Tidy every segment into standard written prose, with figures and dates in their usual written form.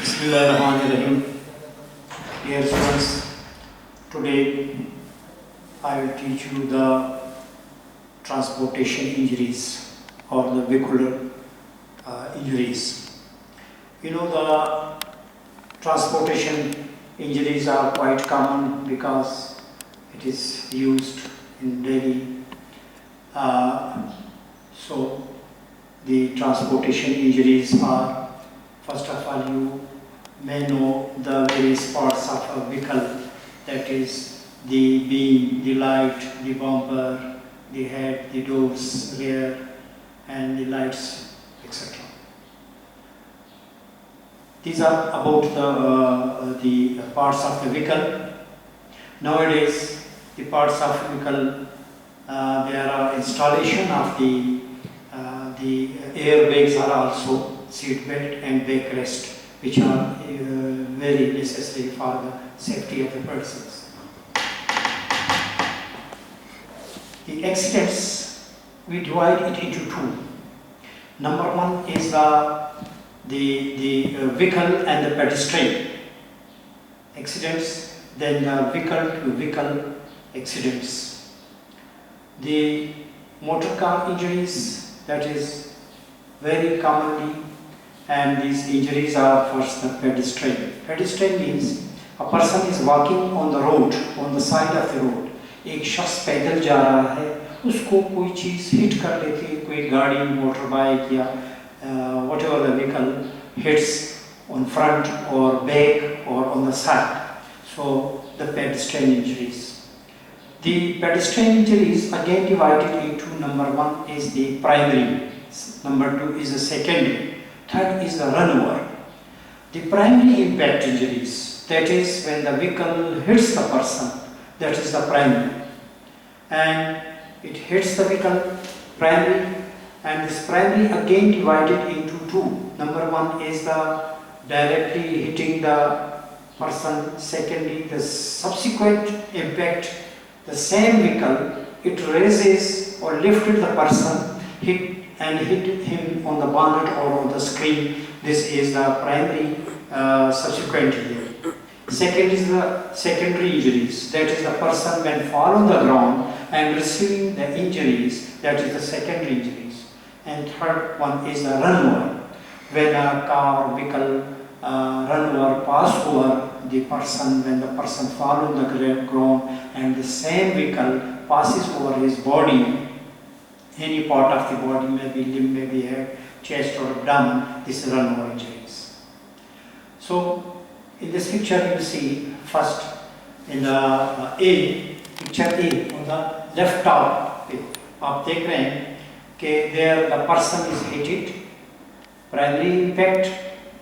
Bismillahirrahmanirrahim. Dear students, today I will teach you the transportation injuries or the vehicular injuries. You know, the transportation injuries are quite common because it is used in daily. So the transportation injuries are, first of all, you may know the various parts of a vehicle, that is the beam, the light, the bumper, the head, the doors, rear, and the lights, etc. These are about the parts of the vehicle. Nowadays, the parts of vehicle, there are installation of the airbags are also seat belt and backrest, which are very necessary for the safety of the persons. The accidents, we divide it into two. Number one is the vehicle and the pedestrian accidents, then the vehicle to vehicle accidents. The motor car injuries, that is very commonly, and these injuries are first the pedestrian. Pedestrian means a person is walking on the road, on the side of the road. एक शख्स पैदल जा रहा है, उसको कोई चीज़ hit कर लेती है, कोई गाड़ी, मोटर बाइक या whatever the vehicle hits on front or back or on the side. So the pedestrian injuries. The pedestrian injuries again divided into number one is the primary, number two is the secondary, third is the runover. The primary impact injuries, that is when the vehicle hits the person, that is the primary. And it hits the vehicle, primary, and this primary again divided into two. Number one is the directly hitting the person, secondly the subsequent impact. The same vehicle, it raises or lifted the person, hit him on the bonnet or on the screen. This is the primary subsequent here. Second is the secondary injuries, that is the person when fall on the ground and receiving the injuries, that is the secondary injuries. And third one is the runover, when a car or vehicle run over, pass over the person, when the person fall on the ground and the same vehicle passes over his body, any part of the body, maybe limb, maybe head, chest or abdomen, this is runover injuries. So in this picture you see first in the picture A on the left top पे आप देख रहे हैं कि there the person is hit, primary impact.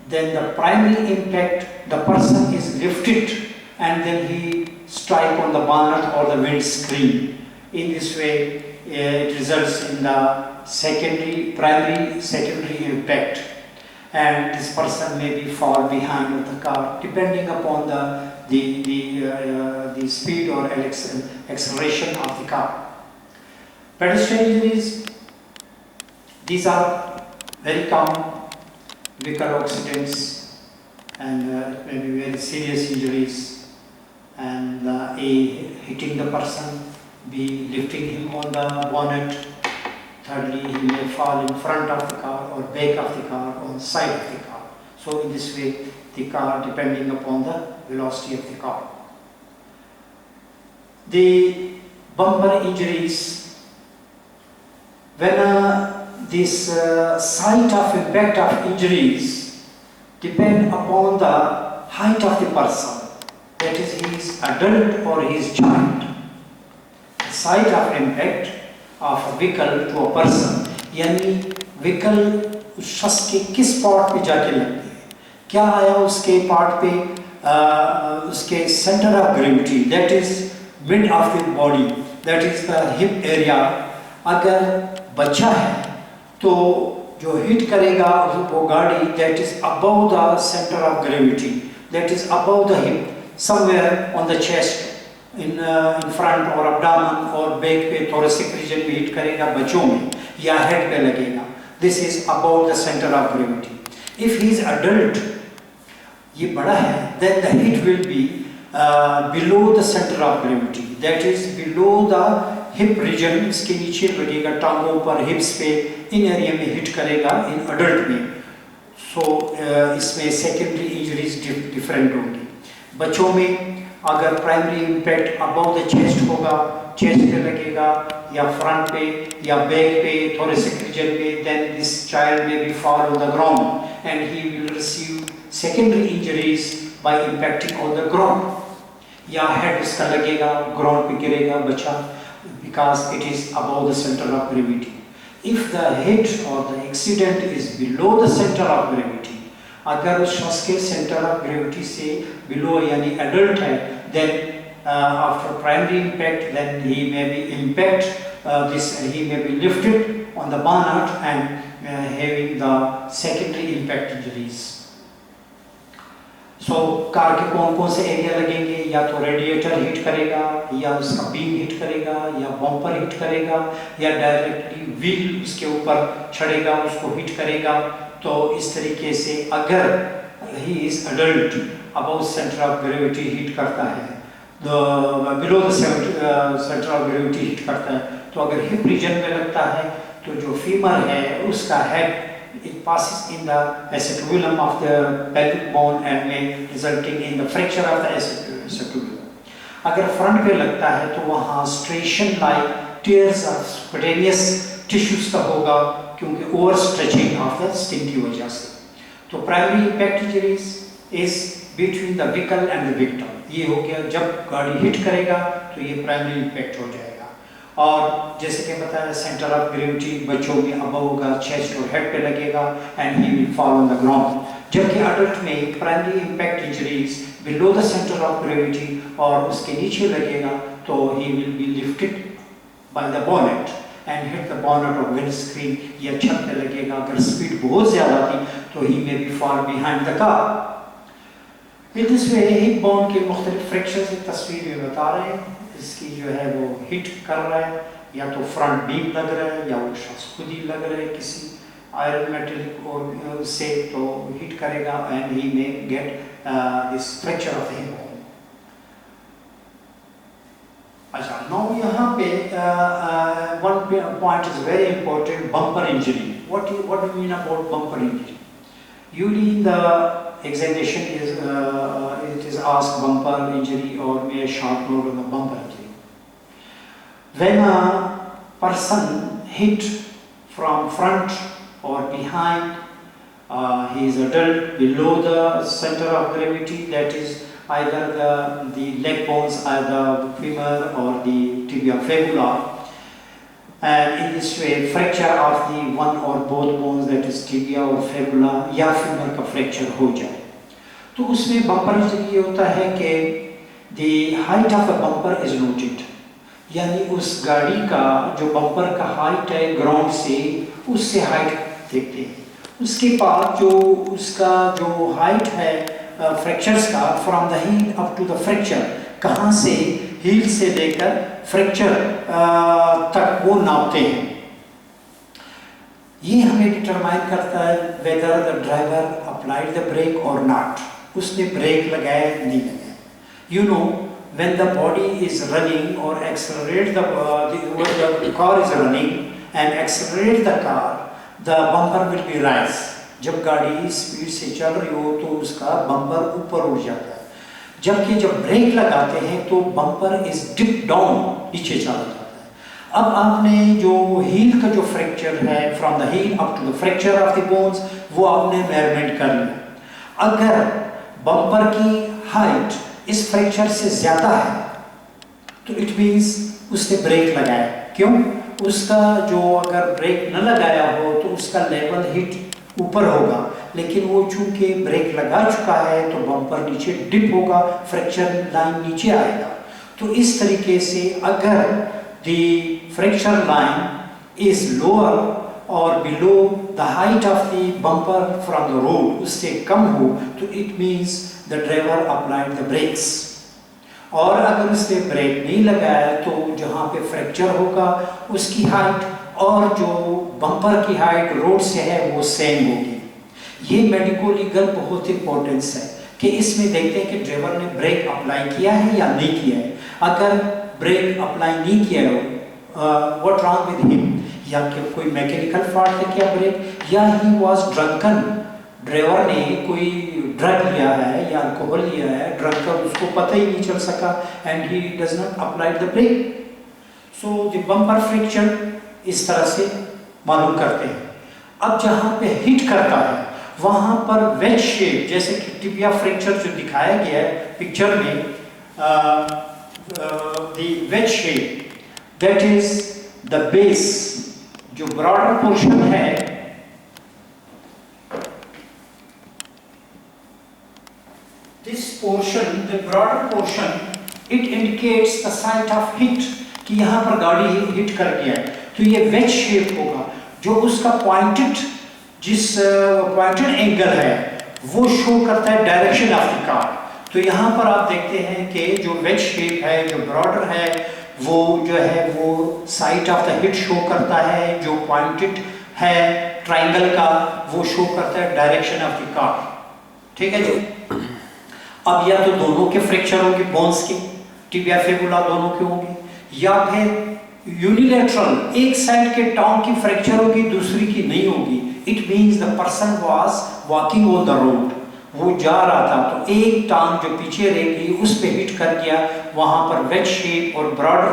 Then the primary impact, the person is lifted and then he strike on the bonnet or the windscreen. In this way, it results in the primary, secondary impact. And this person may be fall behind of the car, depending upon the speed or acceleration of the car. Pedestrian injuries, these are very common. Vehicle accidents and maybe very serious injuries, and A, hitting the person, B, lifting him on the bonnet, thirdly he may fall in front of the car or back of the car or on the side of the car. So in this way the car, depending upon the velocity of the car. The bumper injuries, when this site of impact of injuries depend upon the height of the person, that is he is adult or he is child. The site of impact of a vehicle to a person, यानी vehicle उस शख्स के किस part पे जाके लगती है, क्या आया उसके पार्ट पे, उसके center of gravity, that is mid of the body, that is the hip area. अगर बच्चा है तो जो हिट करेगा वो गाड़ी, that is above the center of gravity, that is above the hip, somewhere on the chest, in front or abdomen or back पे thoracic region में हिट करेगा बच्चों में, या हेड पे लगेगा. This is above the center of gravity. If he is adult ये बड़ा है, then the hit will be below the center of gravity, that is below the hip region, इसके नीचे लगेगा, टांगों पर, हिप्स पे, इन एरिया में हिट करेगा इन अडल्ट में। सो इसमें सेकेंडरी इंजरीज डिफरेंट होंगी। बच्चों में अगर primary impact above the chest होगा, चेस्ट पे लगेगा या फ्रंट पे या बैक पे, थोरेसिक रीजन में, then this child may be fall on the ground and he will receive secondary injuries by impacting on the ground. या हेड इसका लगेगा, ग्राउंड पे गिरेगा बच्चा, because it is above the centre of gravity. If the hit or the accident is below the center of gravity, अगर उस शख्स के center of gravity से below यानी adult है, then after primary impact, then he may be lifted on the bonnet and having the secondary impact injuries. So car के कौन कौन से एरिया लगेंगे, या तो रेडिएटर हिट करेगा, या उसका बीम हिट करेगा, या बम्पर हिट करेगा, या डायरेक्टली व्हील उसके ऊपर चढ़ेगा, उसको हिट करेगा। तो इस तरीके से अगर he is adult above centre of gravity hit करता है, below the centre of gravity hit करता है, तो अगर हिप रीजन में लगता है तो जो फीमर है उसका head it passes in the acetabulum of the pelvic bone and may resulting in the fracture of the acetabulum. अगर फ्रंट पे लगता है तो वहाँ स्ट्रेशन like tears of cutaneous tissues का होगा, क्योंकि over stretching of the skin की वजह से। तो primary impact injuries is between the vehicle and the victim. ये हो गया, जब गाड़ी हिट करेगा तो ये प्राइमरी इम्पैक्ट हो जाएगा। और जैसे कि बताया, सेंटर ऑफ ग्रेविटी बच्चों में अबव होगा, चेस्ट और हेड पे लगेगा and he will fall on the ground. जबकि अडल्ट में primary impact injuries below the centre of gravity और उसके नीचे लगेगा, तो he will be lifted by the bonnet and hit the bonnet of windscreen, या छत पे लगेगा। अगर स्पीड बहुत ज्यादा थी तो he may be fall behind the car. In this way hip bone के मुख्तलिफ फ्रैक्चर्स एक तस्वीर में बता रहे हैं। इसकी जो है वो हिट कर रहा है, या तो फ्रंट बीम लग रहा है, या वो शख्स खुद ही लग रहा है किसी आयरन मेटल और से, तो हिट करेगा and he may get this fracture of the hip bone. अच्छा, नाउ यहाँ पे one point is very important, bumper injury. What do mean about bumper injury? Usually in the examination it is asked bumper injury or may a short note on the bumper injury. When a person hit from front or behind, he is adult below the center of gravity, that is either the leg bones, either femur or the tibia fibula. And in this way fracture of the one or both bones, that is tibia or fibula या femur का fracture हो जाए, तो उसमें bumper injury ये होता है कि the height of the bumper is noted, यानी उस गाड़ी का जो बम्पर का हाइट है ग्राउंड से, उससे हाइट देखते हैं। उसके बाद जो उसका जो हाइट है फ्रैक्चर्स का, from the heel up to the fracture, कहाँ से हील से लेकर फ्रैक्चर तक वो नापते हैं। ये हमें डिटरमाइन करता है whether the driver applied the brake और नॉट, उसने ब्रेक लगाया नहीं लगाया। You know, when the body is running or accelerate the car is running and accelerate the car, the bumper will be rise. जब गाड़ी speed से चल रही हो तो उसका बम्पर ऊपर उठ जाता है, जबकि जब ब्रेक लगाते हैं तो बम्पर इज डिप डाउन, नीचे चला जाता है। अब आपने जो हील का जो फ्रैक्चर है, from the heel up to the fracture of the bones, वो आपने मेजरमेंट कर लिया। अगर बम्पर की हाइट इस फ्रैक्चर से ज्यादा है तो इट मीन्स उसने ब्रेक लगाया। क्यों? उसका जो अगर ब्रेक न लगाया हो तो उसका लेवल हिट ऊपर होगा, लेकिन वो चूंकि ब्रेक लगा चुका है तो बम्पर नीचे डिप होगा, फ्रैक्चर लाइन नीचे आएगा। तो इस तरीके से अगर the fracture line is lower और below the height of the bumper from the road, उससे कम हो, तो it means the driver applied the brakes. और अगर उसने ब्रेक नहीं लगाया तो जहाँ पे फ्रैक्चर होगा उसकी हाइट और जो बम्पर की हाइट रोड से है वो सेम होगी। ये मेडिको लीगल बहुत इंपॉर्टेंस है, कि इसमें देखते हैं कि ड्राइवर ने ब्रेक अप्लाई किया है या नहीं किया है। अगर ब्रेक अप्लाई नहीं किया है, व्हाट रॉन्ग विद हिम, या कि कोई मैकेनिकल फॉल्ट है क्या ब्रेक, या ही वाज ड्रंकन, ड्राइवर ने कोई ड्रग लिया है या अल्कोहल लिया है, ड्रंकन, उसको पता ही नहीं चल सका and he does not apply the brake. So the bumper fracture इस तरह से मालूम करते हैं। अब जहाँ पे हिट करता है वहाँ पर वेज शेप, जैसे कि टिबिया फ्रैक्चर जो दिखाया गया है पिक्चर में, the ways shape that is the base, जो ब्रॉडर पोर्शन है, this portion, the broader portion, it indicates the site of hit, कि यहाँ पर गाड़ी हिट कर गया है, तो ये वेज शेप होगा। जो उसका पॉइंटेड, जिस पॉइंटेड एंगल है वो शो करता है डायरेक्शन ऑफ द कार। तो यहाँ पर आप देखते हैं कि जो वेज शेप है, जो ब्रॉडर है, वो जो है वो site of the hit show करता है, जो पॉइंटेड है ट्राइंगल का वो शो करता है डायरेक्शन ऑफ द कार। ठीक है जी। अब या तो दोनों के फ्रैक्चर होंगे बोन्स के, टिबिया फिबुला दोनों के होंगे, या फिर यूनिलैटरल एक साइड के टाउन की फ्रैक्चर होगी दूसरी की नहीं होगी। It means the person was walking on the road, वो जा रहा था तो एक टांग जो पीछे रह गई उस पे हिट कर गया, वहां पर वेज शेप और ब्रॉडर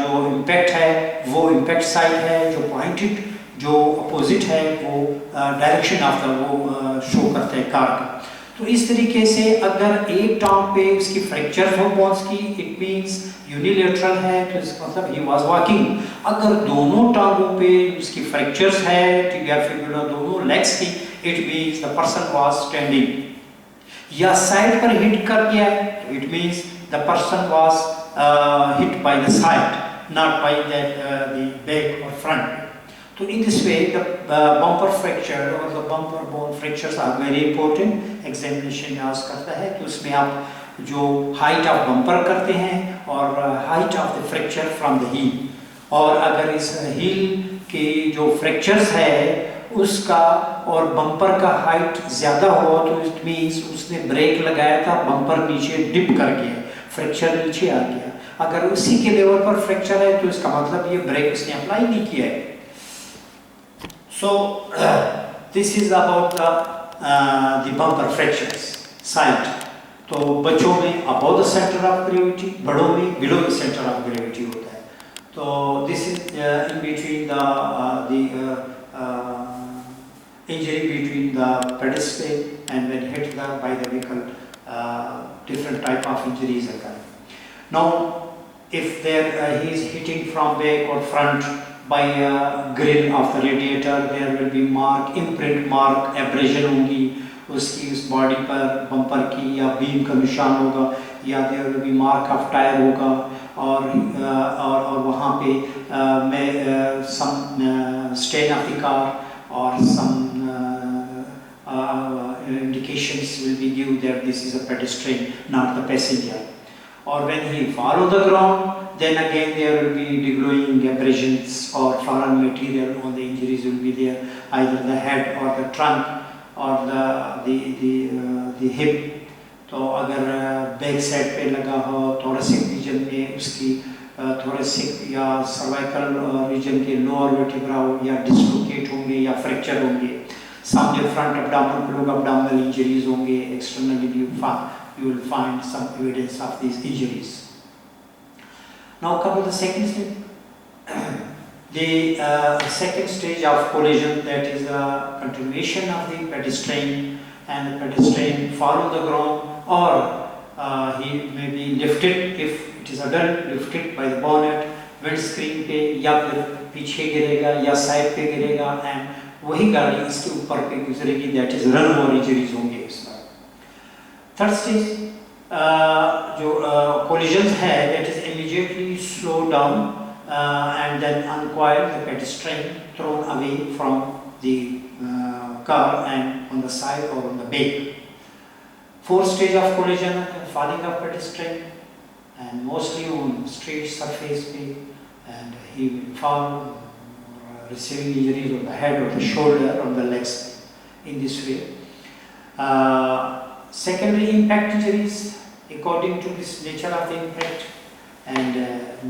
जो इम्पैक्ट है वो इम्पैक्ट साइड है, जो पॉइंटेड जो अपोजिट है वो डायरेक्शन ऑफ द वो शो करते हैं कार का। तो इस तरीके से अगर एक टांग पे उसकी फ्रैक्चर हो बोन्स की, इट मींस यूनिलैटरल है, तो इसका मतलब ही वाज वॉकिंग। अगर दोनों टांगों पे उसकी फ्रैक्चर्स है, टिबिया फिबुला दोनों लेग्स की, it means the person was standing. या साइड पर हिट कर गया तो it means the person was hit by the side, not by the back और front. So in this way, the bumper fracture or the bumper bone fractures are very important। Examination में ask करता है कि उसमें आप जो height of bumper करते हैं और height of the fracture from the heel, और अगर इस हील के जो फ्रैक्चर्स है उसका और बम्पर का हाइट ज़्यादा हो तो इट मीन्स उसने ब्रेक लगाया था, बम्पर नीचे डिप कर गया, फ्रैक्चर नीचे आ गया। अगर उसी के लेवल पर फ्रैक्चर है तो इसका मतलब ये ब्रेक उसने अप्लाई नहीं किया है। So this is about the bumper fractures site। तो बच्चों में above the center of gravity, बड़ों में below the center of gravity होता है। तो this is in between the injury between the pedestrian and when hit by the vehicle, different type of injuries occur। Now if there he is hitting from back or front by a grill of the radiator, there will be mark, imprint mark, abrasion होगी उसकी उस body पर, bumper की, या beam का निशान होगा, या there will be mark of tire होगा, और वहाँ पे some stain of the car or some indications will be given that this is a pedestrian, not the passenger। Or when he fall on the ground, then again there will be deglowing abrasions or foreign material on the injuries will be there, either the head or the trunk or the hip। तो अगर back side पे लगा हो, thoracic region में उसकी thoracic या cervical region के lower vertebra या dislocate होंगे या fracture होंगे। सामने front abdominal, below abdominal injuries होंगे, externally you will find some evidence of these injuries। Now come to the second step, the second stage of collision, that is a continuation of the pedestrian, and the pedestrian fall on the ground, or he may be lifted if it is adult, lifted by the bonnet, windscreen पे, या फिर पीछे गिरेगा या side पे गिरेगा, and वही गाड़ी इसके ऊपर पे गुजरेगी, that is run over injuries होंगे इसमें। थर्ड स्टेज जो collisions है, that is immediately slow down and then uncoil the pedestrian, thrown away from the car and on the side or on the back। Fourth stage of collision, falling of pedestrian, and mostly on straight surface पे, and he will fall, receiving injuries on the head or the shoulder or the legs in this way। secondary impact injuries, according to this nature of the impact and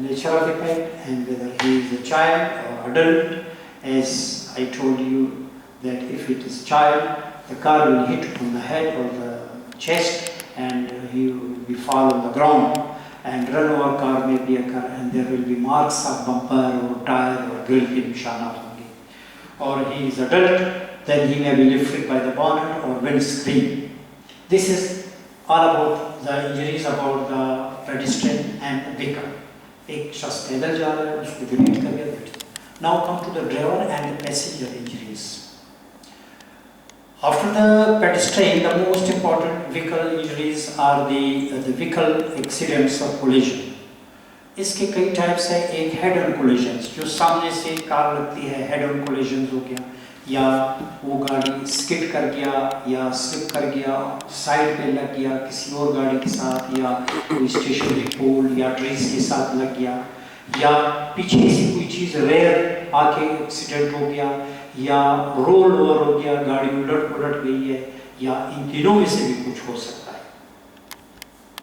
nature of the impact, and whether he is a child or adult. As I told you that if it is child, the car will hit on the head or the chest and he will be fall on the ground, and run over car may be occur and there will be marks of bumper or tire or grill ke nishanat honge. Or he is adult, then he may be lifted by the bonnet or windscreen. This is all about the injuries about the pedestrian and vehicle. एक शख्स पैदल जा रहा है, उसको grade कर गया बैठ. Now come to the driver and the passenger injuries. After the pedestrian, the most important vehicle injuries are the vehicle accidents or collision. इसके कई टाइप्स है. एक हेड ऑन कोलिजन्स, जो सामने से कार लगती है, हेड ऑन कोलिजन्स हो गया, या वो गाड़ी स्किड कर गया या स्लिप कर गया, साइड पे लग गया किसी और गाड़ी के साथ, या कोई स्टेशनरी पोल या ट्रीज के साथ लग गया, या पीछे से कोई चीज़ रेयर आके एक्सीडेंट हो गया, या रोल ओवर हो गया, गाड़ी उलट पुलट गई है, या इन तीनों में से भी कुछ हो सकता है.